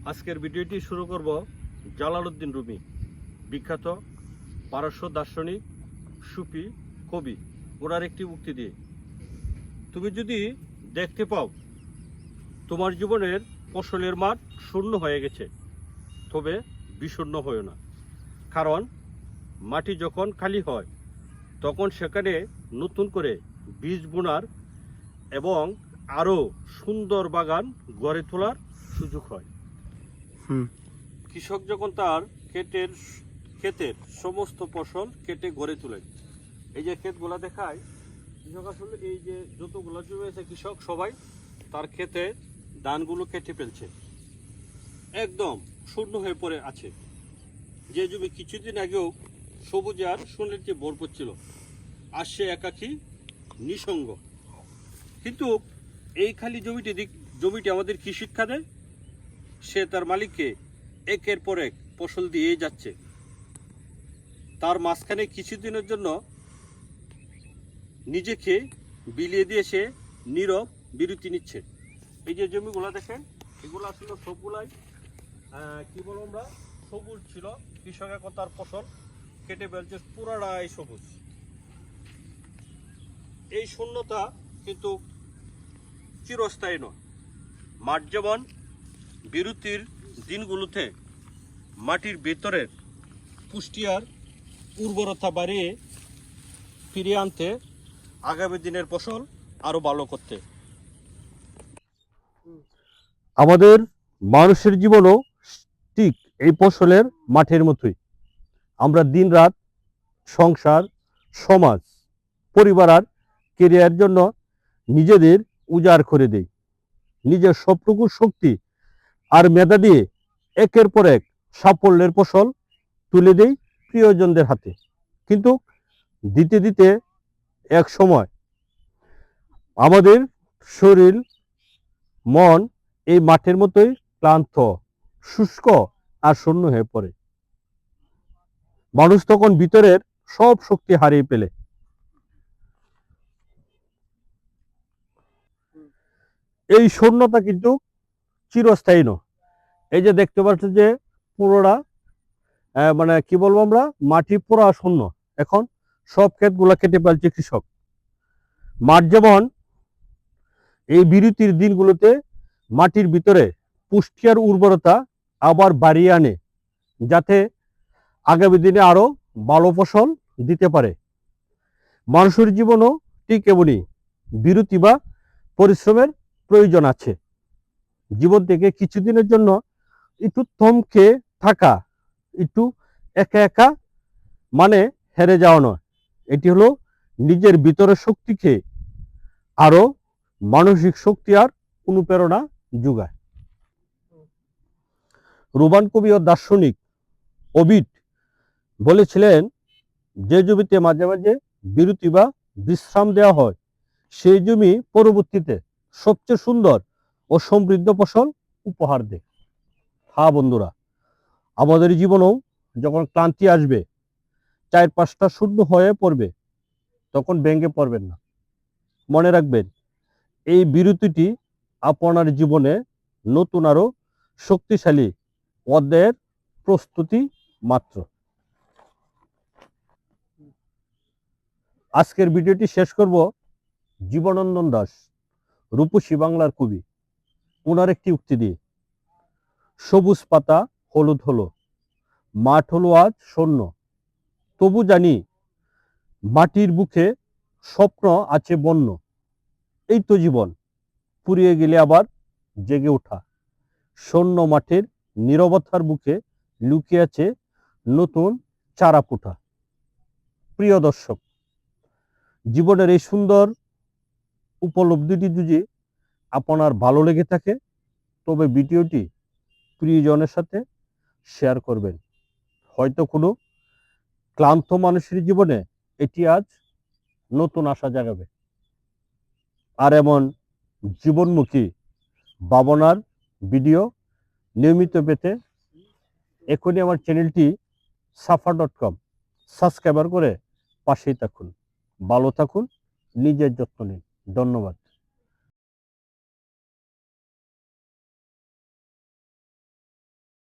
আজকের ভিডিওটি শুরু করব জালালউদ্দিন রুমি, বিখ্যাত পারস্য দার্শনিক, সুফি, কবি, ওনার একটি উক্তি দিয়ে। তুমি যদি দেখতে পাও তোমার জীবনের ফসলের মাঠ শূন্য হয়ে গেছে, তবে বিষণ্ণ হয়ো না। কারণ মাটি যখন খালি হয় তখন সেখানে নতুন করে বীজ বোনার এবং আরও সুন্দর বাগান গড়ে তোলার সুযোগ হয়। কৃষক যখন তার ক্ষেতের সমস্ত ফসল কেটে গড়ে তোলেন, এই যে ক্ষেতগুলা দেখায়, কৃষক আসলে এই যে যতগুলো জমি আছে কৃষক সবাই তার ক্ষেতে ধানগুলো কেটে ফেলছে, একদম শূন্য হয়ে পড়ে আছে। যে জমি কিছুদিন আগেও সবুজ আর সোনালিতে ভরপুর ছিল, আর সে একাকী নিঃসঙ্গ। কিন্তু এই খালি জমিটি আমাদের কি শিক্ষা দেয়? সে তার মালিককে একের পর এক ফসল দিয়েই যাচ্ছে, তার মাঝখানে কিছুদিনের জন্য নিজেকে বিলিয়ে দিয়ে সে নীরব বিরতি নিচ্ছে। এই যে জমিগুলো দেখেন, এগুলো আসলে সবগুলাই কি বলবো আমরা, সবুজ ছিল। কৃষক এখন তার ফসল কেটে ফেলছে, পুরাটাই সবুজ। এই শূন্যতা কিন্তু চিরস্থায়ী নয়। মাঠ যেমন বিরতির দিনগুলোতে মাটির ভেতরের পুষ্টি আর উর্বরতা বাড়িয়ে ফিরিয়ে আনতে, আগামী দিনের ফসল আরো ভালো করতে। আমাদের মানুষের জীবনও ঠিক এই ফসলের মাঠের মতোই। আমরা দিন রাত সংসার, সমাজ, পরিবার আর কেরিয়ার জন্য নিজেদের উজাড় করে দেই। নিজের সবটুকু শক্তি আর মেধা দিয়ে একের পর এক সাফল্যের ফসল তুলে দেই প্রিয়জনদের হাতে। কিন্তু দিতে দিতে এক সময় আমাদের শরীর, মন এই মাঠের মতোই ক্লান্ত, শুষ্ক আর শূন্য হয়ে পড়ে। মানুষ তখন ভিতরের সব শক্তি হারিয়ে ফেলে। এই শূন্যতা কিন্তু চিরস্থায়ী নয়। এই যে দেখতে পাচ্ছেন যে পুরোটা মানে কি বলবো আমরা, মাটি পুরা শূন্য। এখন সব ক্ষেতগুলা কেটে ফেলছে কৃষক। মাঠ যেমন এই বিরতির দিনগুলোতে মাটির ভিতরে পুষ্টি আর উর্বরতা আবার বাড়িয়ে আনে, যাতে আগামী দিনে আরো ভালো ফসল দিতে পারে। মানুষের জীবনও ঠিক এমনই বিরতি বা পরিশ্রমের প্রয়োজন আছে। জীবন থেকে কিছুদিনের জন্য একটু থমকে থাকা, একটু একা একা মানে হেরে যাওয়া নয়, এটি হলো নিজের ভিতরের শক্তিকে আরো মানসিক শক্তি আর অনুপ্রেরণা যোগায়। রোমান কবি ও দার্শনিক ওভিড বলেছিলেন, যে জমিতে মাঝে মাঝে বিরতি বা বিশ্রাম দেওয়া হয় সেই জমি পরবর্তীতে সবচেয়ে সুন্দর ও সমৃদ্ধ ফসল উপহার দেয়। হ্যাঁ বন্ধুরা, আমাদের জীবনেও যখন ক্লান্তি আসবে, 4-5টা শূন্য হয়ে পড়বে, তখন ভেঙে পড়বেন না। মনে রাখবেন, এই বিরতিটি আপনার জীবনে নতুন আরো শক্তিশালী অধ্যায়ের প্রস্তুতি মাত্র। আজকের ভিডিওটি শেষ করব জীবনানন্দ দাশ, রূপসী বাংলার কবি, ওনার একটি উক্তি দিয়ে। সবুজ পাতা হলুদ হলো, মাঠ হলো আজ শূন্য, তবু জানি মাটির বুকে স্বপ্ন আছে বন্য। এই তো জীবন, ফুরিয়ে গেলে আবার জেগে ওঠা। শূন্য মাঠের নীরবতার বুকে লুকিয়ে আছে নতুন চারা পোঁতা। প্রিয় দর্শক, জীবনের এই সুন্দর উপলব্ধিটি যদি আপনার ভালো লেগে থাকে, তবে ভিডিওটি প্রিয়জনের সাথে শেয়ার করবেন। হয়তো কোনো ক্লান্ত মানুষের জীবনে এটি আজ নতুন আশা জাগাবে। আর এমন জীবনমুখী ভাবনার ভিডিও নিয়মিত পেতে এখনই আমার চ্যানেলটি safa.com সাবস্ক্রাইব করে পাশেই থাকুন। ভালো থাকুন, নিজের যত্ন নিন। ধন্যবাদ।